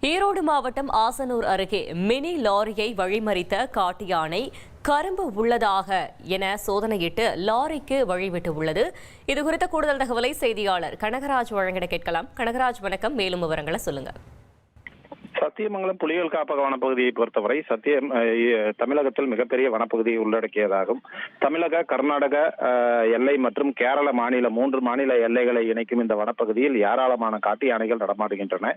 ஈரோடு மாவட்டம் ஆசனூர் அருகே மினி லாரியை வழிமறித்த காட்டு யானை கரும்பு உள்ளதாக என சோதனையிட்டு லாரிக்கு வழிவிட்டு உள்ளது. இதுகுறித்த கூடுதல் தகவலை செய்தியாளர் கனகராஜ் வழங்கிட கேட்கலாம். கனகராஜ் வணக்கம், மேலும் விவரங்களை சொல்லுங்க. சத்தியமங்கலம் புலிகள் காப்பக வனப்பகுதியை பொறுத்தவரை தமிழகத்தில் மிகப்பெரிய வனப்பகுதியை உள்ளடக்கியதாகும். தமிழக, கர்நாடக எல்லை மற்றும் கேரள மாநில 3 மாநில எல்லைகளை இணைக்கும் இந்த வனப்பகுதியில் ஏராளமான காட்டு யானைகள் நடமாடுகின்றன.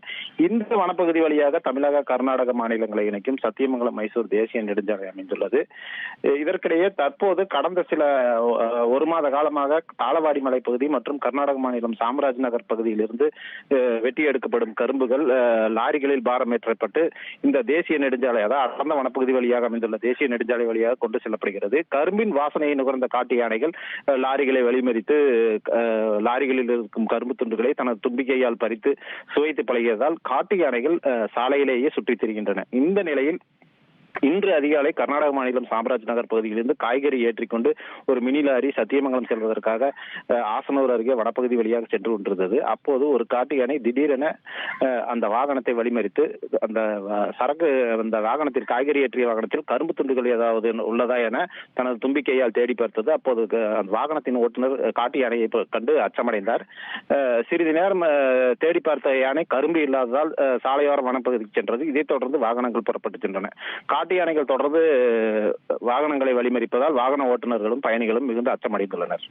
இந்த வனப்பகுதி வழியாக தமிழக, கர்நாடக மாநிலங்களை இணைக்கும் சத்தியமங்கலம் மைசூர் தேசிய நெடுஞ்சாலை அமைந்துள்ளது. இதற்கிடையே தற்போது கடந்த சில 1 மாத காலமாக தாளவாடி மலைப்பகுதி மற்றும் கர்நாடக மாநிலம் சாம்ராஜ் நகர் பகுதியிலிருந்து வெட்டி எடுக்கப்படும் கரும்புகள் லாரிகளில் ஏற்றப்பட்டு இந்த தேசிய நெடுஞ்சாலை, அதாவது அடர்ந்த வனப்பகுதி வழியாக அமைந்துள்ள தேசிய நெடுஞ்சாலை வழியாக கொண்டு செல்லப்படுகிறது. கரும்பின் வாசனையை நுகர்ந்த காட்டு யானைகள் லாரிகளை வழிமறித்து லாரிகளில் இருக்கும் கரும்பு துண்டுகளை தனது தும்பிக்கையால் பறித்து சுவைத்து பழகியதால் காட்டு யானைகள் சாலையிலேயே சுற்றித் திரிகின்றன. இந்த நிலையில் இன்று அதிகாலை கர்நாடக மாநிலம் சாம்ராஜ் நகர் பகுதியிலிருந்து காய்கறி ஏற்றிக்கொண்டு ஒரு மினி லாரி சத்தியமங்கலம் செல்வதற்காக ஆசனூர் அருகே வனப்பகுதி வழியாக சென்று கொண்டிருந்தது. அப்போது ஒரு காட்டு யானை திடீரென அந்த வாகனத்தை வழிமறித்து அந்த வாகனத்தில் காய்கறி ஏற்றிய வாகனத்தில் கரும்பு துண்டுகள் ஏதாவது உள்ளதா என தனது தும்பிக்கையால் தேடி பார்த்தது. அப்போது அந்த வாகனத்தின் ஓட்டுநர் காட்டு யானையை கண்டு அச்சமடைந்தார். சிறிது நேரம் தேடி பார்த்த யானை கரும்பு இல்லாததால் சாலையோர வனப்பகுதிக்கு சென்றது. இதைத் தொடர்ந்து வாகனங்கள் புறப்பட்டு சென்றன. காட்டு யானைகள் தொடர்ந்து வாகனங்களை வழிமறிப்பதால் வாகன ஓட்டுநர்களும் பயணிகளும் மிகுந்த அச்சமடைந்துள்ளனர்.